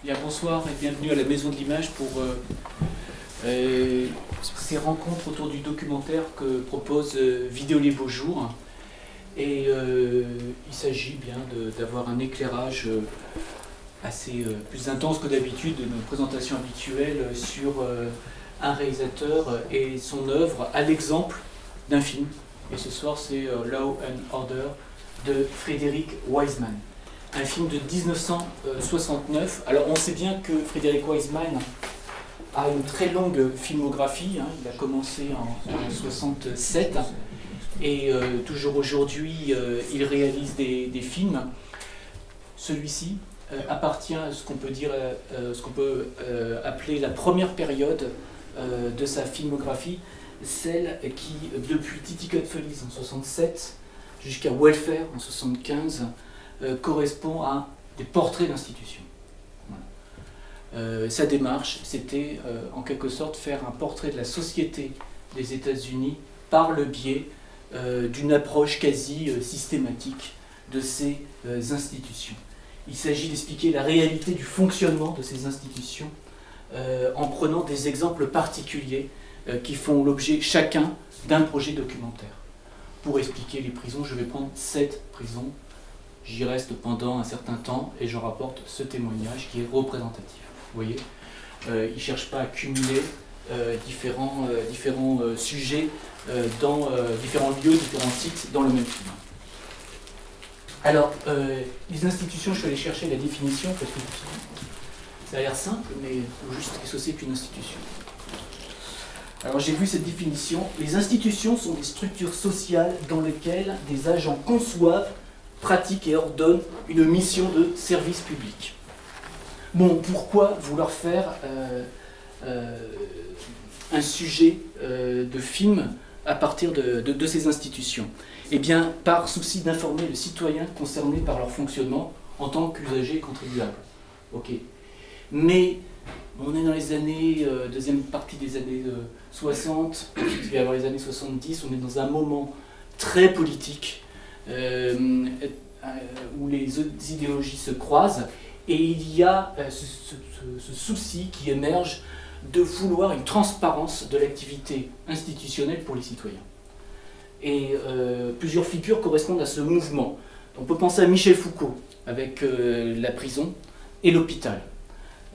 Bien, bonsoir et bienvenue à la Maison de l'Image pour ces rencontres autour du documentaire que propose Vidéo les Beaux Jours. Et il s'agit bien d'avoir un éclairage assez plus intense que d'habitude de nos présentations habituelles sur un réalisateur et son œuvre à l'exemple d'un film. Et ce soir, c'est Law and Order de Frederick Wiseman. Un film de 1969. Alors on sait bien que Frederick Wiseman a une très longue filmographie. Il a commencé en 1967 et toujours aujourd'hui il réalise des films. Celui-ci appartient à ce qu'on peut dire, ce qu'on peut appeler la première période de sa filmographie, celle qui, depuis Titty Cut Feliz en 67 jusqu'à Welfare en 75, correspond à des portraits d'institutions. Voilà. Sa démarche, c'était en quelque sorte faire un portrait de la société des États-Unis par le biais d'une approche quasi systématique de ces institutions. Il s'agit d'expliquer la réalité du fonctionnement de ces institutions en prenant des exemples particuliers qui font l'objet chacun d'un projet documentaire. Pour expliquer les prisons, je vais prendre 7 prisons. J'y reste pendant un certain temps et je rapporte ce témoignage qui est représentatif. Vous voyez, il ne cherche pas à cumuler différents sujets dans différents lieux, différents sites dans le même film. Alors, les institutions, je suis allé chercher la définition parce que ça a l'air simple, mais il faut juste associer qu'une institution. Alors j'ai vu cette définition. Les institutions sont des structures sociales dans lesquelles des agents conçoivent, pratiquent et ordonnent une mission de service public. Bon, pourquoi vouloir faire un sujet de film à partir de ces institutions? Eh bien, par souci d'informer le citoyen concerné par leur fonctionnement en tant qu'usager contribuable. Ok. Mais on est dans les années, deuxième partie des années 60, il va y avoir les années 70, on est dans un moment très politique où les idéologies se croisent et il y a ce souci qui émerge de vouloir une transparence de l'activité institutionnelle pour les citoyens. Et plusieurs figures correspondent à ce mouvement. On peut penser à Michel Foucault avec la prison et l'hôpital.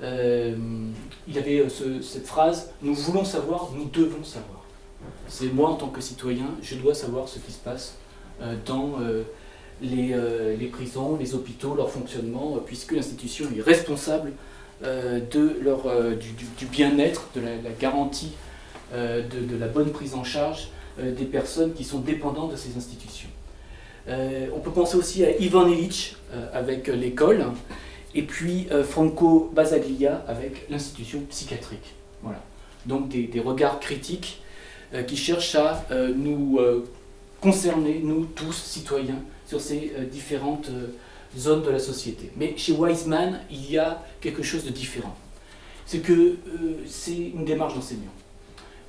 Il avait cette phrase « Nous voulons savoir, nous devons savoir ». C'est moi en tant que citoyen, je dois savoir ce qui se passe dans les prisons, les hôpitaux, leur fonctionnement, puisque l'institution est responsable du bien-être, de la garantie de la bonne prise en charge des personnes qui sont dépendantes de ces institutions. On peut penser aussi à Ivan Illich avec l'école, et puis Franco Basaglia avec l'institution psychiatrique. Voilà. Donc des regards critiques qui cherchent à nous concerner, nous tous, citoyens, sur ces différentes zones de la société. Mais chez Wiseman, il y a quelque chose de différent. C'est que c'est une démarche d'enseignant.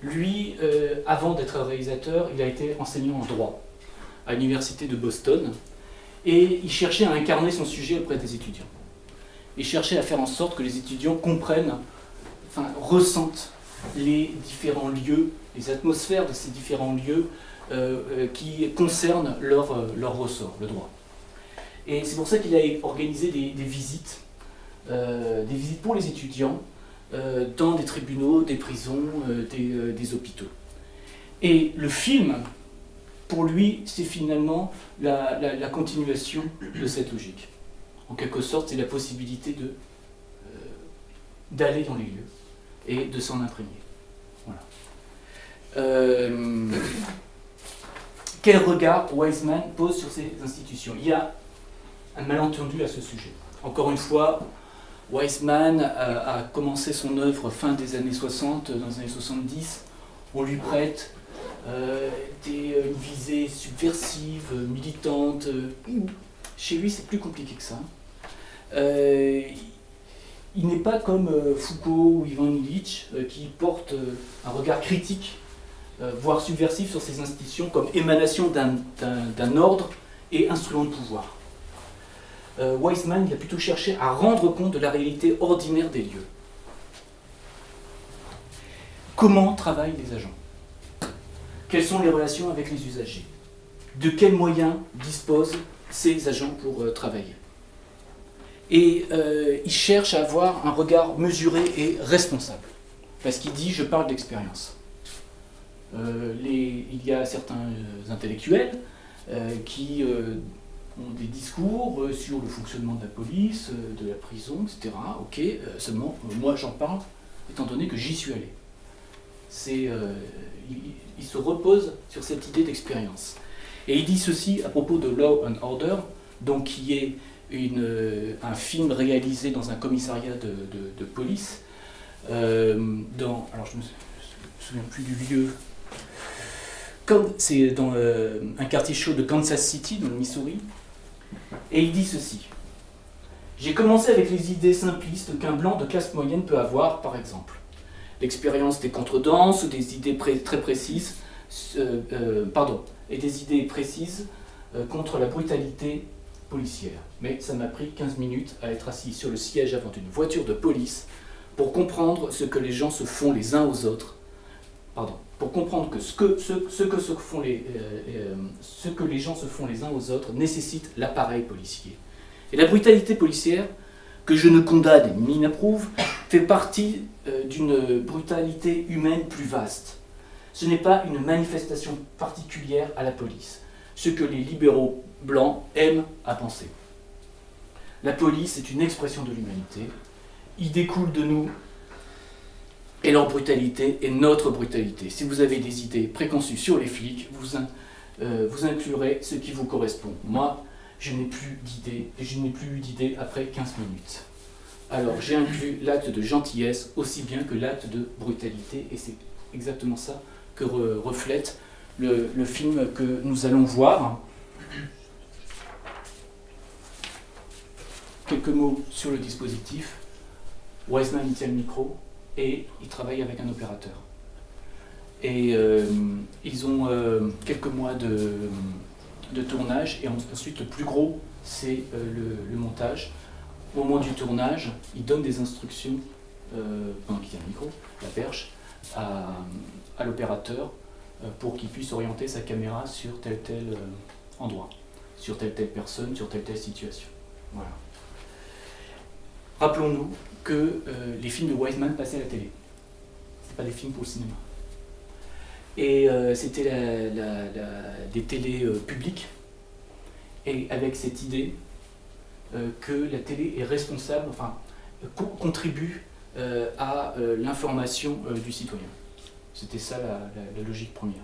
Lui, avant d'être réalisateur, il a été enseignant en droit à l'université de Boston, et il cherchait à incarner son sujet auprès des étudiants. Il cherchait à faire en sorte que les étudiants comprennent, ressentent les différents lieux, les atmosphères de ces différents lieux qui concernent leur ressort, le droit. Et c'est pour ça qu'il a organisé des visites pour les étudiants dans des tribunaux, des prisons, des hôpitaux. Et le film, pour lui, c'est finalement la continuation de cette logique. En quelque sorte, c'est la possibilité d'aller dans les lieux et de s'en imprégner. Voilà. Quel regard Wiseman pose sur ces institutions? Il y a un malentendu à ce sujet. Encore une fois, Wiseman a commencé son œuvre fin des années 60, dans les années 70. On lui prête une visée subversive, militante. Chez lui, c'est plus compliqué que ça. Il n'est pas comme Foucault ou Ivan Illich qui portent un regard critique, voire subversif sur ces institutions comme émanation d'un ordre et instrument de pouvoir. Wiseman il a plutôt cherché à rendre compte de la réalité ordinaire des lieux. Comment travaillent les agents? Quelles sont les relations avec les usagers? De quels moyens disposent ces agents pour travailler? Et il cherche à avoir un regard mesuré et responsable. Parce qu'il dit « je parle d'expérience ». Il y a certains intellectuels qui ont des discours sur le fonctionnement de la police, de la prison, etc. Ok, seulement moi j'en parle étant donné que j'y suis allé. Il se repose sur cette idée d'expérience. Et il dit ceci à propos de Law and Order, donc qui est un film réalisé dans un commissariat de police, alors je me souviens plus du lieu, c'est dans un quartier chaud de Kansas City, dans le Missouri, et il dit ceci. J'ai commencé avec les idées simplistes qu'un blanc de classe moyenne peut avoir, par exemple. L'expérience des contredanses, des idées très précises, et des idées précises contre la brutalité policière. Mais ça m'a pris 15 minutes à être assis sur le siège avant une voiture de police pour comprendre ce que les gens se font les uns aux autres. Pour comprendre que ce que les gens se font les uns aux autres nécessite l'appareil policier. Et la brutalité policière, que je ne condamne ni n'approuve, fait partie d'une brutalité humaine plus vaste. Ce n'est pas une manifestation particulière à la police, ce que les libéraux blancs aiment à penser. La police est une expression de l'humanité. Il découle de nous, et leur brutalité est notre brutalité. Si vous avez des idées préconçues sur les flics, vous inclurez ce qui vous correspond. Moi, je n'ai plus d'idées, et je n'ai plus eu d'idées après 15 minutes. Alors, j'ai inclus l'acte de gentillesse aussi bien que l'acte de brutalité, et c'est exactement ça que reflète le film que nous allons voir. Quelques mots sur le dispositif. Wiseman il tient le micro et il travaille avec un opérateur. Et ils ont quelques mois de tournage, et ensuite le plus gros c'est le montage. Au moment du tournage, il donne des instructions, pendant qu'il tient le micro, la perche, à l'opérateur pour qu'il puisse orienter sa caméra sur tel endroit, sur telle personne, sur telle situation. Voilà. Rappelons-nous que les films de Wiseman passaient à la télé. Ce pas des films pour le cinéma. Et c'était des télés publiques, et avec cette idée que la télé est responsable, contribue à l'information du citoyen. C'était ça la logique première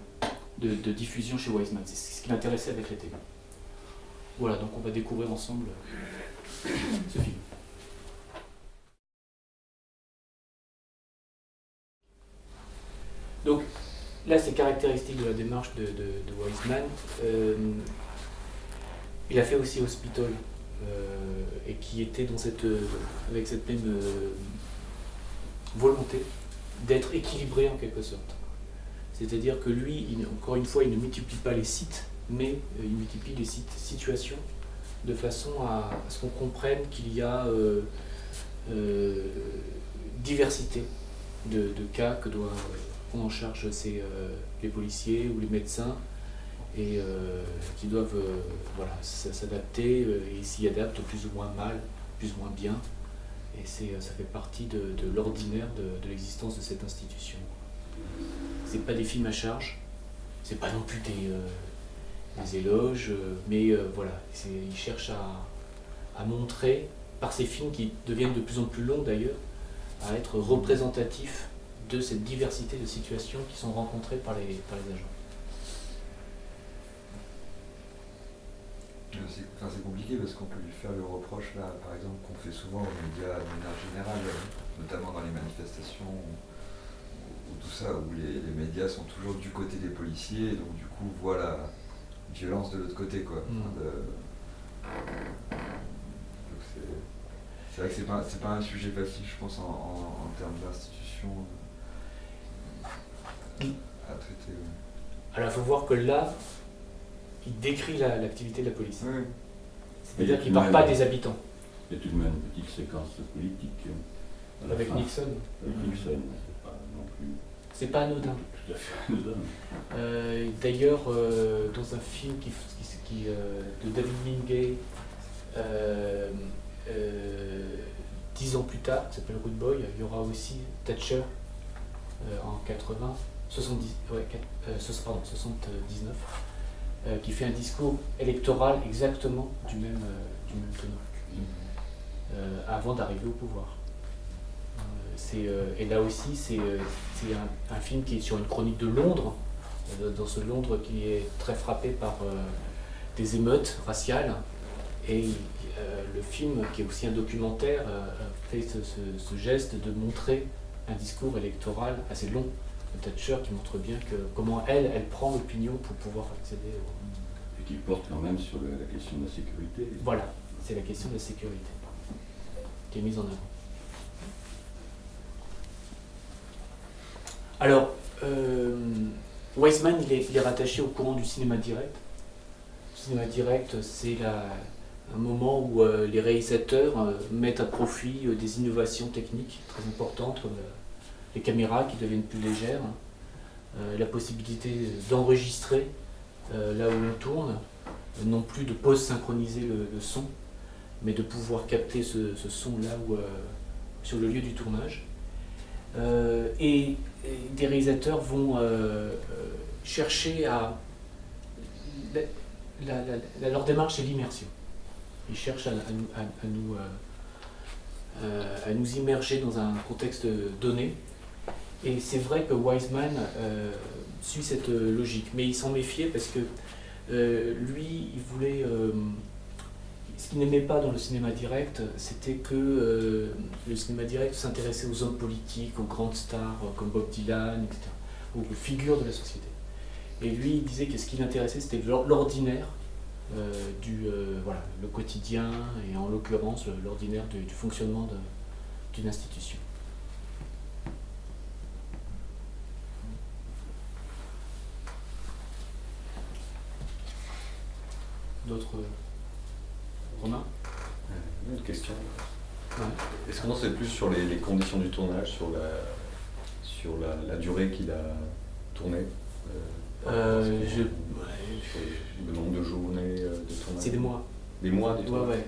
de diffusion chez Wiseman. C'est ce qui l'intéressait avec la télé. Voilà, donc on va découvrir ensemble ce film. Donc là, c'est caractéristique de la démarche de Wiseman. Il a fait aussi Hospital, et qui était avec cette même volonté d'être équilibré en quelque sorte. C'est-à-dire que lui, encore une fois, il ne multiplie pas les sites, mais il multiplie les situations de façon à ce qu'on comprenne qu'il y a diversité de cas que doivent prendre en charge les policiers ou les médecins, et qui doivent s'adapter et s'y adaptent plus ou moins mal, plus ou moins bien. Et ça fait partie de l'ordinaire de l'existence de cette institution. C'est pas des films à charge, c'est pas non plus des éloges, mais voilà, il cherche à montrer, par ces films qui deviennent de plus en plus longs d'ailleurs, à être représentatifs de cette diversité de situations qui sont rencontrées par les agents. C'est compliqué parce qu'on peut lui faire le reproche là, par exemple, qu'on fait souvent aux médias de manière générale, notamment dans les manifestations ou tout ça, où les médias sont toujours du côté des policiers, et donc du coup voient la violence de l'autre côté, quoi. Donc c'est vrai que c'est pas un sujet facile, je pense, en termes d'institution à traiter. Alors il faut voir que là, il décrit l'activité de la police. Oui. C'est-à-dire qu'il ne parle pas des habitants. Il y a tout de même une petite séquence politique. Avec Nixon. Avec Nixon, c'est pas non plus C'est pas anodin. tout à fait anodin. D'ailleurs, dans un film de David Mingay, 10 ans plus tard, qui s'appelle Rude Boy, il y aura aussi Thatcher en 79, qui fait un discours électoral exactement du même teneur, avant d'arriver au pouvoir. Et là aussi, c'est un film qui est sur une chronique de Londres, dans ce Londres qui est très frappé par des émeutes raciales. Et le film, qui est aussi un documentaire, fait ce geste de montrer un discours électoral assez long de Thatcher, qui montre bien comment elle prend l'opinion pour pouvoir accéder au... Et qui porte quand même sur la question de la sécurité. Voilà, c'est la question de la sécurité qui est mise en avant. Alors, Weizmann, il est rattaché au courant du cinéma direct. Le cinéma direct, c'est un moment où les réalisateurs mettent à profit des innovations techniques très importantes, comme les caméras qui deviennent plus légères, la possibilité d'enregistrer là où on tourne, non plus de post-synchroniser le son, mais de pouvoir capter ce son là où, sur le lieu du tournage. Et des réalisateurs vont chercher leur démarche, c'est l'immersion. Ils cherchent à nous immerger dans un contexte donné. Et c'est vrai que Weizmann suit cette logique, mais il s'en méfiait parce que lui, il voulait... ce qu'il n'aimait pas dans le cinéma direct, c'était que le cinéma direct s'intéressait aux hommes politiques, aux grandes stars comme Bob Dylan, etc., aux figures de la société. Et lui, il disait que ce qui l'intéressait, c'était l'ordinaire, le quotidien, et en l'occurrence, l'ordinaire du fonctionnement d'une institution. D'autres remarques? Une question. Ouais. Est-ce qu'on en sait plus sur les conditions du tournage, sur la durée qu'il a tourné Le nombre de journées de tournage? C'est des mois. Des mois du tournage? Ouais.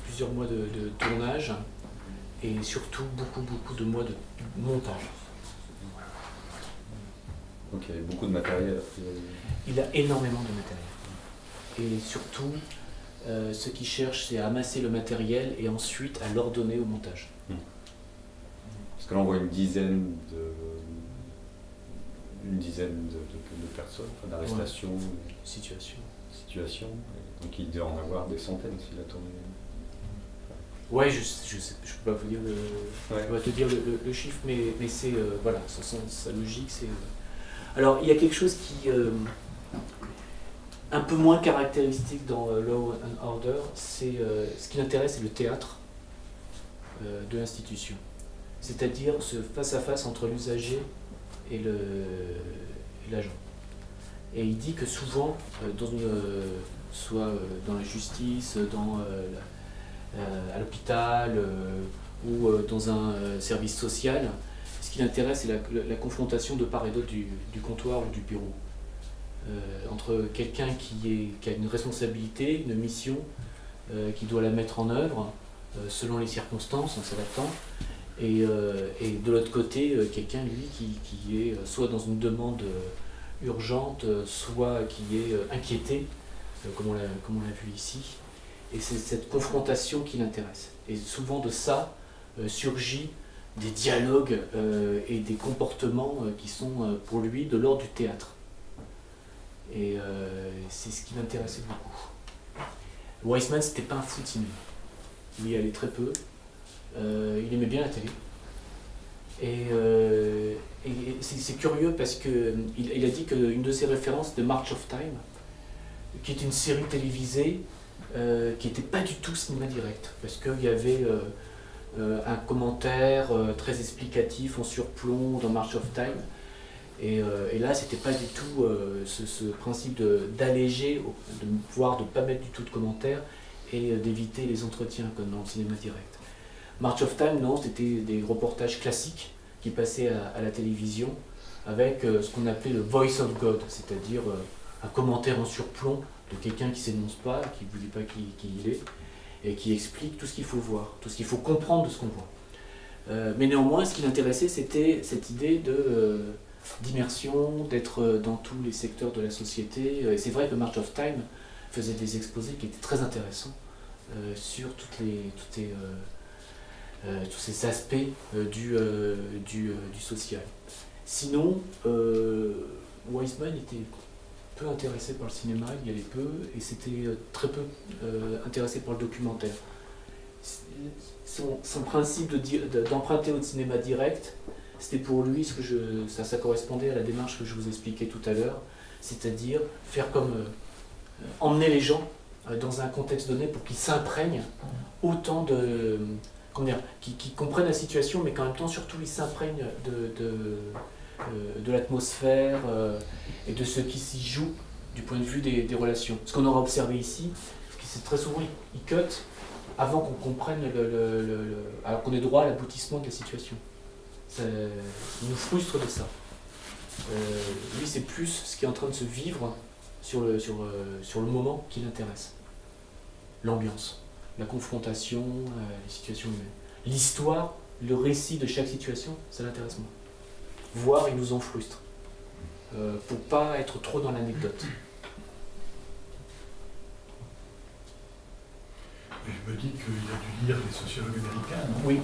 Plusieurs mois de tournage et surtout beaucoup de mois de montage. Ok, beaucoup de matériel. Il a énormément de matériel. Et surtout, ce qu'il cherche, c'est à amasser le matériel et ensuite à l'ordonner au montage. Parce que là, on voit une dizaine de personnes, enfin, d'arrestations, Situation. situations. Donc il doit en avoir des centaines s'il a tourné. Ouais, je peux pas vous dire je peux pas te dire le chiffre, mais c'est voilà, sa logique, c'est. Alors il y a quelque chose qui un peu moins caractéristique dans Law and Order, c'est ce qui l'intéresse, c'est le théâtre de l'institution. C'est-à-dire ce face-à-face entre l'usager et l'agent. Et il dit que souvent, soit dans la justice, à l'hôpital ou dans un service social, ce qui l'intéresse, c'est la confrontation de part et d'autre du comptoir ou du bureau. Entre quelqu'un qui a une responsabilité, une mission, qui doit la mettre en œuvre selon les circonstances, en s'adaptant, et de l'autre côté, quelqu'un, lui, qui est soit dans une demande urgente, soit qui est inquiété, comme on l'a vu ici. Et c'est cette confrontation qui l'intéresse. Et souvent de ça surgit des dialogues et des comportements qui sont pour lui de l'ordre du théâtre. Et c'est ce qui l'intéressait beaucoup. Weizmann, c'était pas un fou de cinéma. Il y allait très peu. Il aimait bien la télé. Et c'est curieux parce qu'il a dit qu'une de ses références, de March of Time, qui est une série télévisée qui n'était pas du tout cinéma direct, parce qu'il y avait un commentaire très explicatif en surplomb dans March of Time, et là c'était pas du tout ce principe d'alléger, voire de ne pas mettre du tout de commentaires, et d'éviter les entretiens comme dans le cinéma direct. March of Time, non, c'était des reportages classiques qui passaient à la télévision avec ce qu'on appelait le Voice of God, c'est-à-dire un commentaire en surplomb de quelqu'un qui ne s'énonce pas, qui ne vous dit pas qui il est, et qui explique tout ce qu'il faut voir, tout ce qu'il faut comprendre de ce qu'on voit. Mais néanmoins, ce qui l'intéressait, c'était cette idée d'immersion, d'être dans tous les secteurs de la société. Et c'est vrai que March of Time faisait des exposés qui étaient très intéressants sur tous ces aspects du social. Sinon, Weissman était peu intéressé par le cinéma, il y allait peu, et c'était très peu intéressé par le documentaire. Son principe d'emprunter au cinéma direct, c'était pour lui, ça correspondait à la démarche que je vous expliquais tout à l'heure, c'est-à-dire faire comme emmener les gens dans un contexte donné pour qu'ils s'imprègnent autant de... qu'ils comprennent la situation, mais qu'en même temps, surtout, ils s'imprègnent de l'atmosphère et de ce qui s'y joue du point de vue des relations. Ce qu'on aura observé ici, c'est très souvent, ils cut avant qu'on comprenne, alors qu'on ait droit à l'aboutissement de la situation. Il nous frustre de ça. Lui, c'est plus ce qui est en train de se vivre sur le moment qui l'intéresse. L'ambiance, la confrontation, les situations humaines. L'histoire, le récit de chaque situation, ça l'intéresse moins. Voire, il nous en frustre. Pour pas être trop dans l'anecdote. Et je me dis qu'il a dû lire les sociologues américains, non? Oui.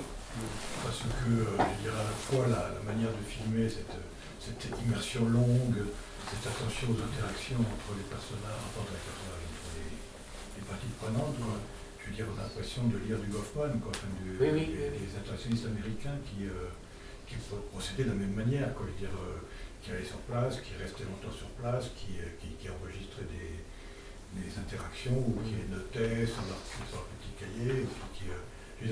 Parce que, je dirais à la fois la manière de filmer cette immersion longue, cette attention aux interactions entre les personnages, entre les parties prenantes, quoi. Je veux dire, on a l'impression de lire du Goffman, quoi, enfin, des interactionnistes américains qui procédaient de la même manière, quoi. Je veux dire, qui allaient sur place, qui restaient longtemps sur place, qui enregistraient des interactions ou qui les notaient sur leur petit cahier. Je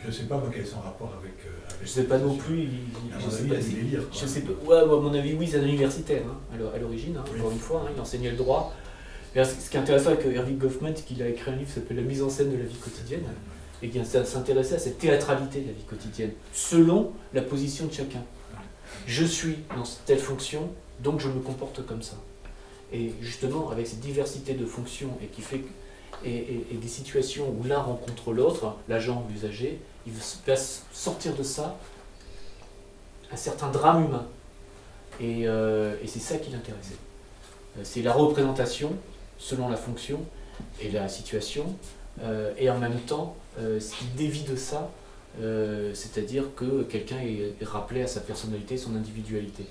ne sais pas quel est son rapport avec je ne sais pas non plus. À mon avis, il a dû les lire. Je sais pas. Ouais, à mon avis, oui, c'est un universitaire à l'origine, Oui. encore une fois, il enseignait le droit. Et ce qui est intéressant avec Erving Goffman, c'est qu'il a écrit un livre qui s'appelle La mise en scène de la vie quotidienne, et qui s'intéressait à cette théâtralité de la vie quotidienne, selon la position de chacun. Je suis dans telle fonction, donc je me comporte comme ça. Et justement, avec cette diversité de fonctions et des situations où l'un rencontre l'autre, l'agent ou l'usager, il va sortir de ça un certain drame humain. Et c'est ça qui l'intéressait. C'est la représentation selon la fonction et la situation, et en même temps, ce qui dévie de ça, c'est-à-dire que quelqu'un est rappelé à sa personnalité, son individualité.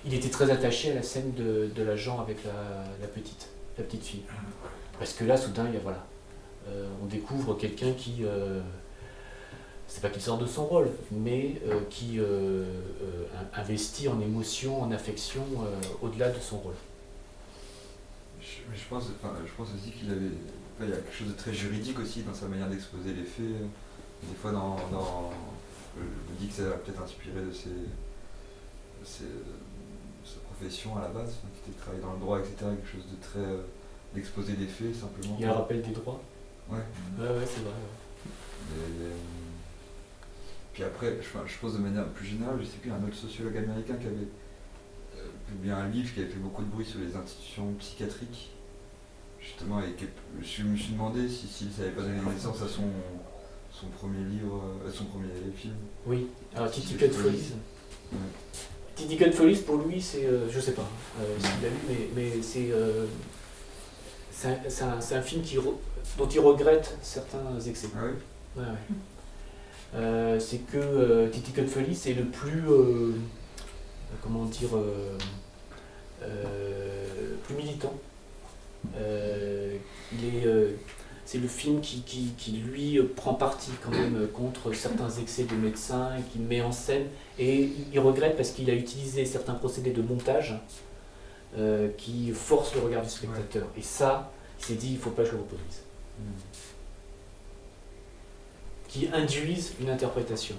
Il était très attaché à la scène de l'agent avec la petite fille. Parce que là, soudain, on découvre quelqu'un qui, c'est pas qu'il sort de son rôle, mais qui investit en émotion, en affection, au-delà de son rôle. Mais je pense aussi qu'il avait... il y a quelque chose de très juridique aussi dans sa manière d'exposer les faits. Des fois, je me dis que ça a peut-être inspiré de sa profession à la base, qui était de travailler dans le droit, etc. Quelque chose de très... d'exposer des faits, simplement. Il y a un rappel des droits. Ouais. Ouais, c'est vrai. Ouais. Puis après, je pense de manière plus générale, je sais qu'il y a un autre sociologue américain qui avait publié un livre qui avait fait beaucoup de bruit sur les institutions psychiatriques, justement, et je me suis demandé s'il ne savait pas donner naissance à son premier livre, son premier film. Oui, alors Titicut Follies. Ouais. Titicut Follies, pour lui, c'est, je sais pas s'il l'a lu, mais c'est un film dont il regrette certains excès. Ah oui? Ouais. C'est que Titicut Follies, c'est le plus, plus militant. C'est le film qui lui prend parti quand même contre certains excès de médecins, et qui met en scène, et il regrette parce qu'il a utilisé certains procédés de montage qui forcent le regard du spectateur. Ouais. Et ça, il s'est dit, il ne faut pas que je le reproduise. Qui induisent une interprétation.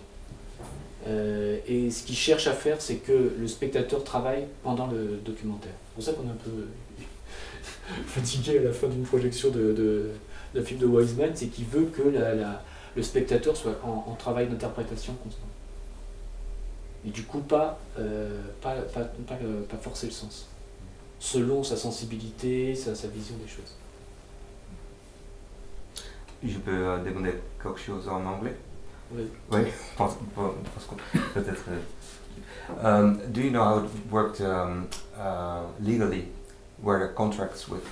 Et ce qu'il cherche à faire, c'est que le spectateur travaille pendant le documentaire. C'est pour ça qu'on est un peu fatigué à la fin d'une projection de d'un film de Wiseman, c'est qu'il veut que le spectateur soit en travail d'interprétation constant. Et du coup, pas forcer le sens, selon sa sensibilité, sa vision des choses. Je peux demander quelque chose en anglais? Oui. Oui, parce que peut-être. Do you know how it worked legally? Were there contracts with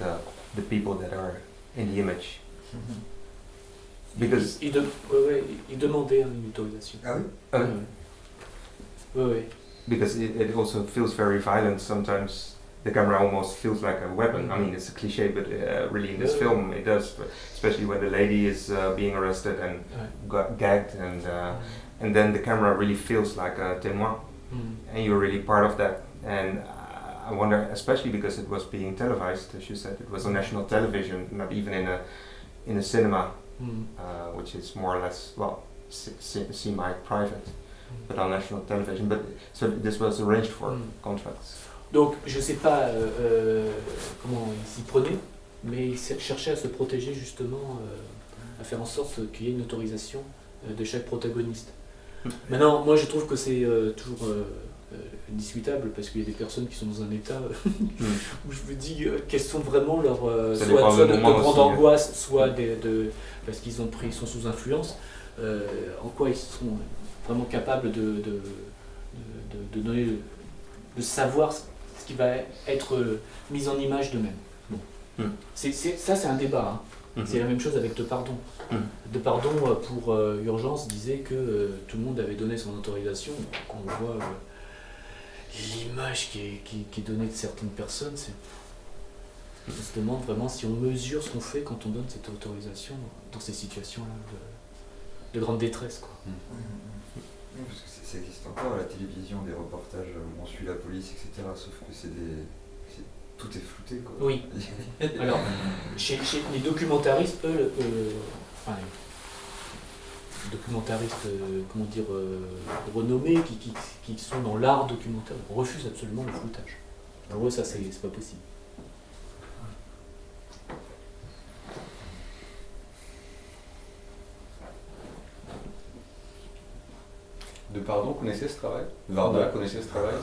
the people that are in the image? Because Il demandait une autorisation. Ah oui? Oui. because it also feels very violent sometimes. The camera almost feels like a weapon. I mean, it's a cliche, but really in this film it does. But especially when the lady is being arrested and gagged, and then the camera really feels like a témoin, and you're really part of that. And I wonder, especially because it was being televised, as you said, it was on national television, not even in a cinema, which is more or less semi-private, but on national television. But so this was arranged for contracts. Donc, je ne sais pas comment il s'y prenait, mais il cherchait à se protéger justement, à faire en sorte qu'il y ait une autorisation de chaque protagoniste. Maintenant, moi je trouve que c'est toujours discutable, parce qu'il y a des personnes qui sont dans un état où je me dis quelles sont vraiment leurs soit de grande angoisse, soit parce qu'ils sont sous influence, en quoi ils sont vraiment capables de donner, de savoir ce qui va être mis en image d'eux-mêmes. Bon. Ça c'est un débat, hein. C'est la même chose avec De Pardon. De Pardon pour Urgence disait que tout le monde avait donné son autorisation. Quand on voit l'image qui est donnée de certaines personnes, on se demande vraiment si on mesure ce qu'on fait quand on donne cette autorisation dans ces situations-là de grande détresse, quoi. Oui, parce que ça existe encore à la télévision, des reportages où on suit la police, etc. Sauf que tout est flouté, quoi. Oui. Alors, chez les documentaristes, eux, documentaristes, renommés, qui sont dans l'art documentaire, refusent absolument le floutage. Pour eux, ça, c'est pas possible. De Pardon connaissait ce travail? Varda connaissait ce travail?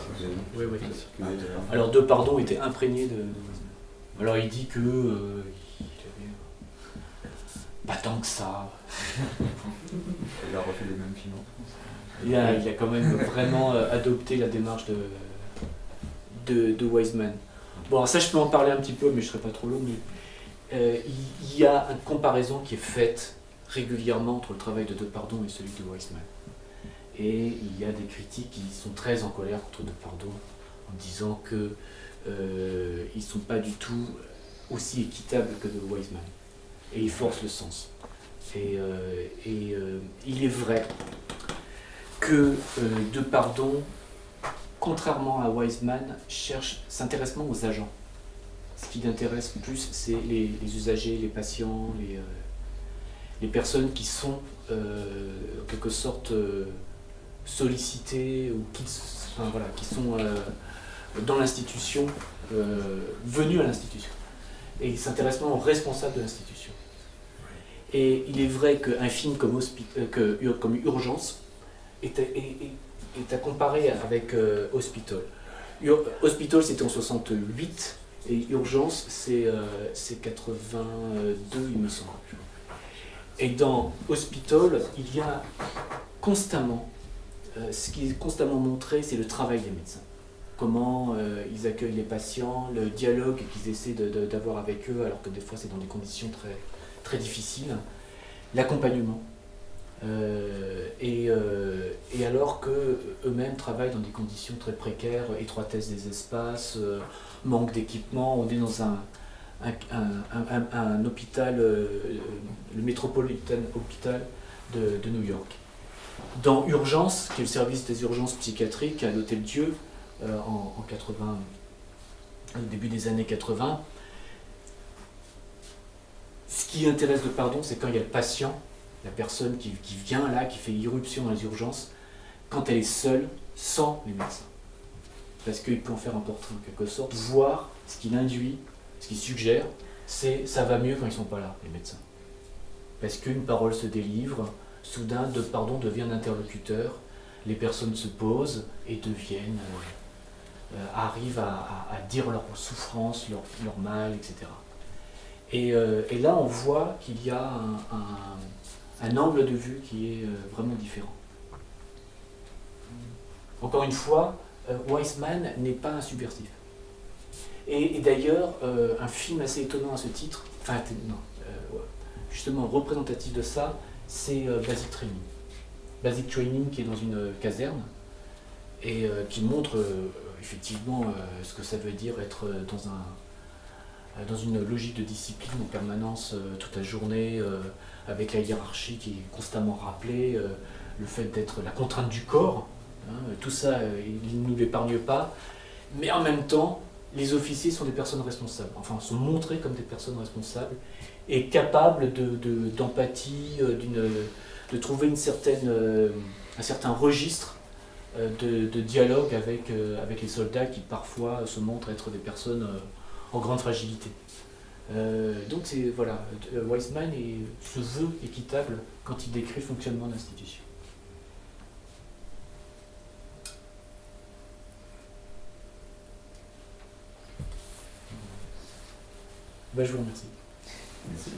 Oui. Alors De Pardon était imprégné de... Alors il dit que il avait pas tant que ça. Il a refait les mêmes films en France. Il a quand même vraiment adopté la démarche de Wiseman. Bon, alors ça je peux en parler un petit peu, mais je ne serai pas trop long. Mais, il y a une comparaison qui est faite régulièrement entre le travail de Pardon et celui de Wiseman. Et il y a des critiques qui sont très en colère contre De Pardon, en disant qu'ils ne sont pas du tout aussi équitables que de Wiseman. Et ils forcent le sens. Et il est vrai que De Pardon, contrairement à Wiseman, s'intéresse moins aux agents. Ce qui l'intéresse plus, c'est les usagers, les patients, les personnes qui sont en quelque sorte sollicités ou qui sont dans l'institution, venus à l'institution. Et il s'intéresse moins aux responsables de l'institution. Et il est vrai qu'un film comme Urgence est à comparer avec Hospital. Hospital c'était en 68 et Urgence c'est 82 il me semble. Et dans Hospital il y a constamment, ce qui est constamment montré, c'est le travail des médecins. Comment ils accueillent les patients, le dialogue qu'ils essaient d'avoir avec eux, alors que des fois c'est dans des conditions très, très difficiles, l'accompagnement. Et alors qu'eux-mêmes travaillent dans des conditions très précaires, étroitesse des espaces, manque d'équipement. On est dans un hôpital, le Metropolitan Hospital de New York. Dans Urgence, qui est le service des urgences psychiatriques à l'Hôtel Dieu, en 80, au début des années 80, ce qui intéresse De Pardon, c'est quand il y a le patient, la personne qui vient là, qui fait irruption dans les urgences, quand elle est seule, sans les médecins. Parce qu'il peut en faire un portrait en quelque sorte, voir ce qu'il induit, ce qu'il suggère, c'est ça va mieux quand ils ne sont pas là, les médecins. parce qu'une parole se délivre, soudain pardon devient un interlocuteur, les personnes se posent et deviennent, arrivent à dire leur souffrance, leur mal, etc. Et là on voit qu'il y a un angle de vue qui est vraiment différent. Encore une fois, Weissman n'est pas un subversif. Et d'ailleurs, un film assez étonnant à ce titre, justement représentatif de ça, c'est Basic Training. Basic Training qui est dans une caserne et qui montre effectivement ce que ça veut dire être dans une logique de discipline en permanence toute la journée, avec la hiérarchie qui est constamment rappelée, le fait d'être la contrainte du corps, tout ça, il ne nous l'épargne pas, mais en même temps, les officiers sont des personnes responsables, enfin sont montrés comme des personnes responsables et capables d'empathie, de trouver un certain registre de dialogue avec les soldats qui parfois se montrent être des personnes en grande fragilité. Donc c'est voilà, Weissman se veut équitable quand il décrit le fonctionnement d'institutions. Je vous remercie. Merci.